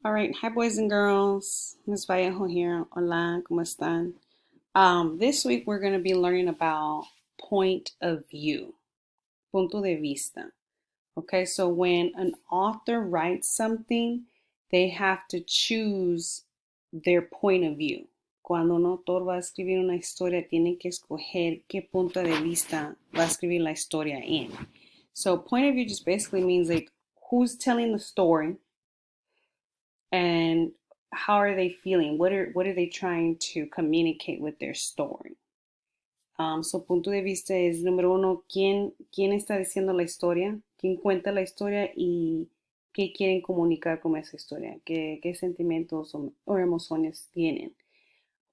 All right, hi boys and girls. Miss Vallejo here. Hola, ¿cómo están? This week we're going to be learning about point of view, punto de vista. Okay, so when an author writes something, they have to choose their point of view. Cuando un autor va a escribir una historia, tiene que escoger qué punto de vista va a escribir la historia en. So point of view just basically means like who's telling the story and how are they feeling? What are they trying to communicate with their story? Su punto de vista es, número uno, quién está diciendo la historia, quién cuenta la historia y qué quieren comunicar con esa historia, qué sentimientos o emociones tienen.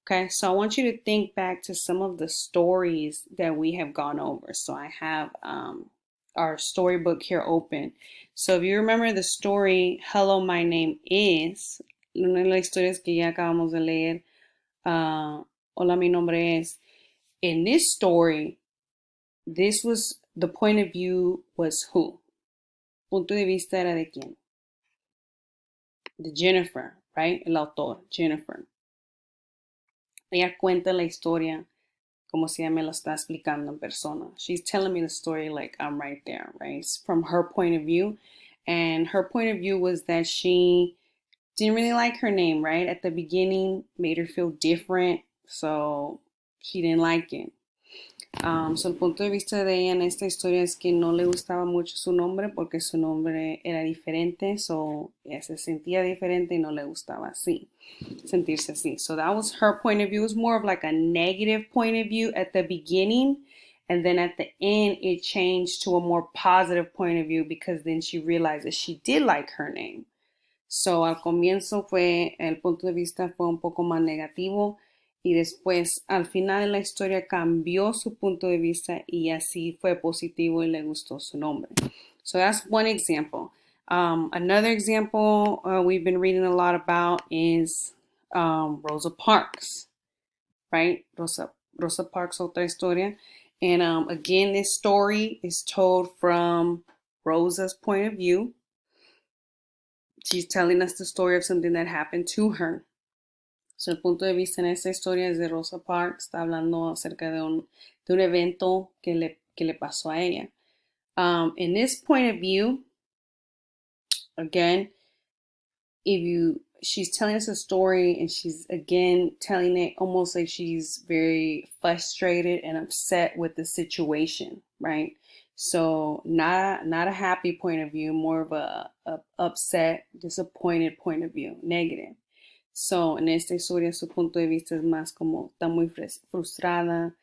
Okay, so I want you to think back to some of the stories that we have gone over. So I have our storybook here open. So if you remember the story, Hello, My Name Is, una de las historias que ya acabamos de leer, Hola, mi nombre es. In this story, this was the point of view was who? Punto de vista era de quién? De Jennifer, right? El autor, Jennifer. Ella cuenta la historia como si ella me lo está explicando en persona. She's telling me the story like I'm right there, right? It's from her point of view. And her point of view was that she didn't really like her name, right? At the beginning, made her feel different. So she didn't like it. So el punto de vista de ella en esta historia es que no le gustaba mucho su nombre porque su nombre era diferente, so ella se sentía diferente y no le gustaba así, sentirse así. So that was her point of view. It was more of like a negative point of view at the beginning, and then at the end it changed to a more positive point of view because then she realized that she did like her name. So al comienzo el punto de vista fue un poco más negativo y después al final de la historia cambió su punto de vista y así fue positivo y le gustó su nombre. So that's one example. Another example we've been reading a lot about is Rosa Parks, right? Rosa Parks, otra historia. And again, this story is told from Rosa's point of view. She's telling us the story of something that happened to her. So, el punto de vista en esta historia es de Rosa Parks. Está hablando acerca de un evento que le pasó a ella. In this point of view, again, she's telling us a story and she's again telling it almost like she's very frustrated and upset with the situation, right? So not a happy point of view, more of a upset, disappointed point of view, negative. So en esta historia su punto de vista es más como está muy frustrada,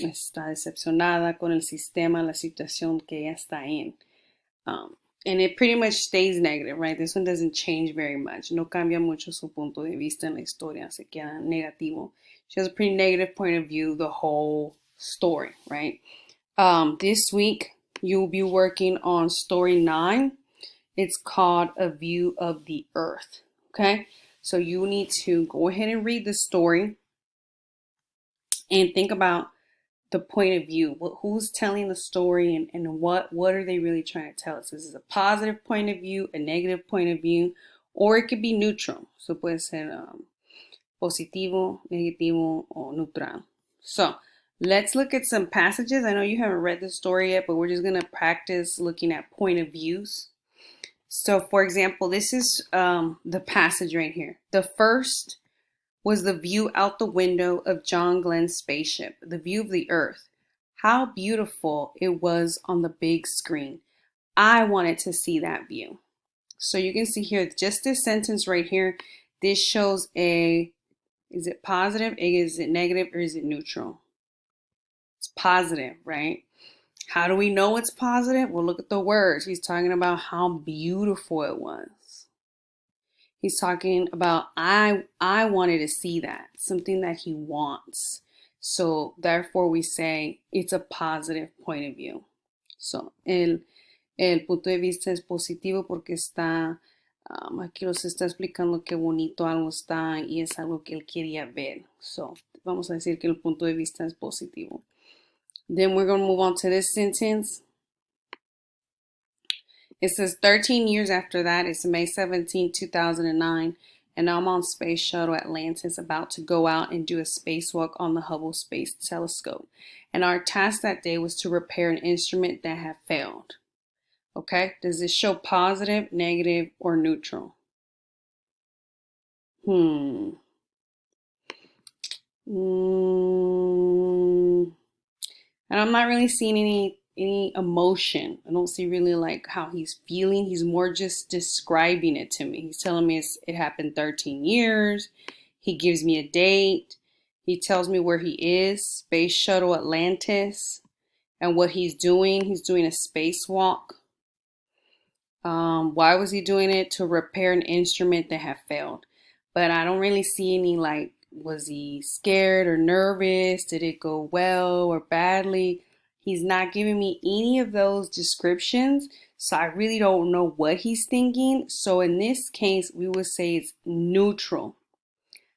está decepcionada con el sistema, la situación que ella está en. And it pretty much stays negative, right? This one doesn't change very much. No cambia mucho su punto de vista en la historia, se queda negativo. She has a pretty negative point of view the whole story, right? This week, you'll be working on story 9. It's called A View of the Earth, okay? So you need to go ahead and read the story and think about the point of view. Who's telling the story and what are they really trying to tell us? This is a positive point of view, a negative point of view, or it could be neutral. So puede ser positivo, negativo, or neutral. So let's look at some passages. I know you haven't read the story yet, but we're just going to practice looking at point of views. So for example, this is the passage right here. The first was the view out the window of John Glenn's spaceship, the view of the Earth. How beautiful it was on the big screen. I wanted to see that view. So you can see here, just this sentence right here, this shows is it positive, is it negative, or is it neutral? It's positive, right? How do we know it's positive? Well, look at the words. He's talking about how beautiful it was. He's talking about I wanted to see that, something that he wants. So therefore we say it's a positive point of view. So el punto de vista es positivo porque está, aquí nos está explicando qué bonito algo está y es algo que él quería ver. So vamos a decir que el punto de vista es positivo. Then we're going to move on to this sentence. It says 13 years after that, it's May 17, 2009, and I'm on Space Shuttle Atlantis about to go out and do a spacewalk on the Hubble Space Telescope. And our task that day was to repair an instrument that had failed. Okay, does this show positive, negative, or neutral? Hmm. And I'm not really seeing any emotion. I don't see really like how he's feeling. He's more just describing it to me. He's telling me it happened 13 years. He gives me a date. He tells me where he is, Space Shuttle Atlantis, and what he's doing. He's doing a spacewalk. Why was he doing it? To repair an instrument that had failed. But I don't really see any like, was he scared or nervous? Did it go well or badly? He's not giving me any of those descriptions, so I really don't know what he's thinking. So in this case, we would say it's neutral.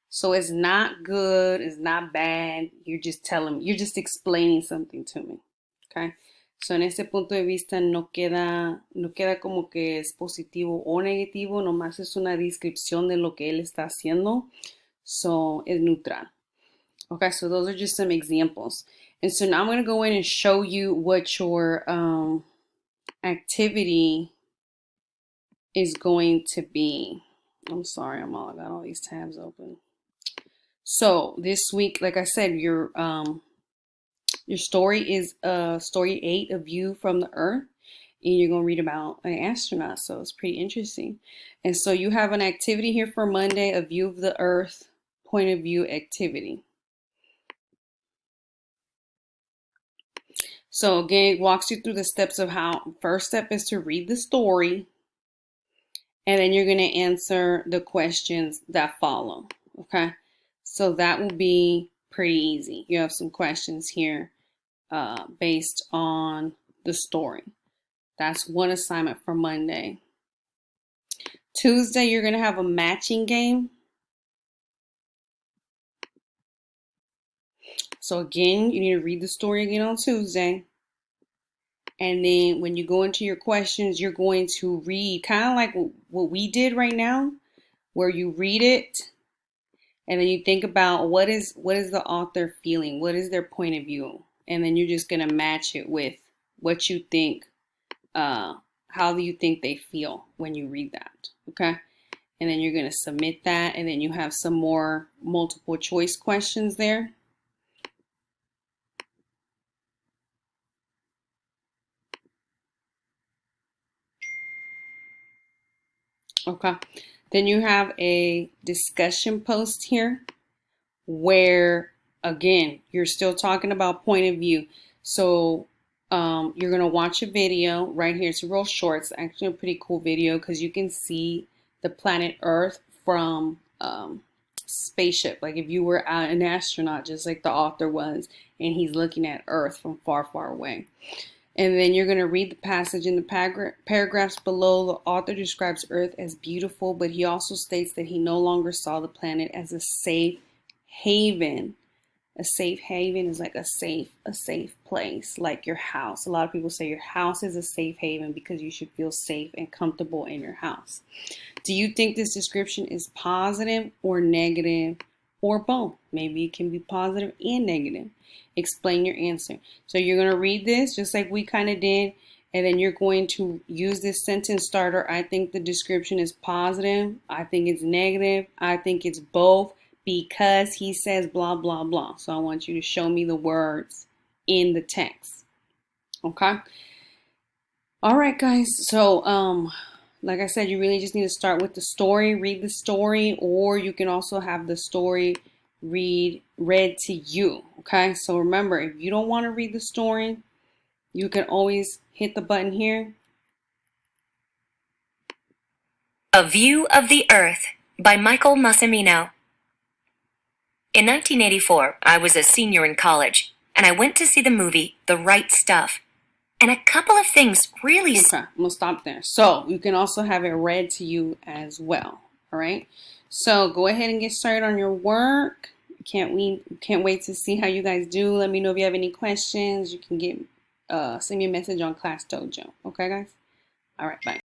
So it's not good, it's not bad. You're just telling, you're just explaining something to me. Okay. So en ese punto de vista no queda como que es positivo o negativo, nomás es una descripción de lo que él está haciendo. So es neutral. Okay, so those are just some examples. And so now I'm going to go in and show you what your activity is going to be. I'm sorry, I got all these tabs open. So this week, like I said, your story is story 8, A View from the Earth. And you're going to read about an astronaut. So it's pretty interesting. And so you have an activity here for Monday, A View of the Earth, point of view activity. So again, it walks you through the steps of how, first step is to read the story. And then you're going to answer the questions that follow. Okay. So that will be pretty easy. You have some questions here based on the story. That's one assignment for Monday. Tuesday, you're going to have a matching game. So again, you need to read the story again on Tuesday. And then when you go into your questions, you're going to read kind of like what we did right now, where you read it and then you think about what is the author feeling? What is their point of view? And then you're just going to match it with what you think, how do you think they feel when you read that? Okay. And then you're going to submit that. And then you have some more multiple choice questions there. Okay. Then you have a discussion post here where, again, you're still talking about point of view. So you're going to watch a video right here. It's real short. It's actually a pretty cool video because you can see the planet Earth from spaceship. Like if you were an astronaut, just like the author was, and he's looking at Earth from far, far away. And then you're going to read the passage in the paragraphs below. The author describes Earth as beautiful, but he also states that he no longer saw the planet as a safe haven. A safe haven is like a safe place, like your house. A lot of people say your house is a safe haven because you should feel safe and comfortable in your house. Do you think this description is positive or negative or both? Maybe it can be positive and negative. Explain your answer. So you're going to read this just like we kind of did, and then you're going to use this sentence starter. I think the description is positive. I think it's negative. I think it's both because he says blah, blah, blah. So I want you to show me the words in the text. Okay. All right, guys. So, like I said, you really just need to start with the story, read the story, or you can also have the story read to you. Okay, so remember, if you don't want to read the story, you can always hit the button here. A View of the Earth by Michael Massimino. In 1984, I was a senior in college, and I went to see the movie The Right Stuff. And a couple of things really... Okay, I'm going to stop there. So you can also have it read to you as well. All right, so go ahead and get started on your work. Can't wait to see how you guys do. Let me know if you have any questions. You can send me a message on Class Dojo. Okay, guys? All right, bye.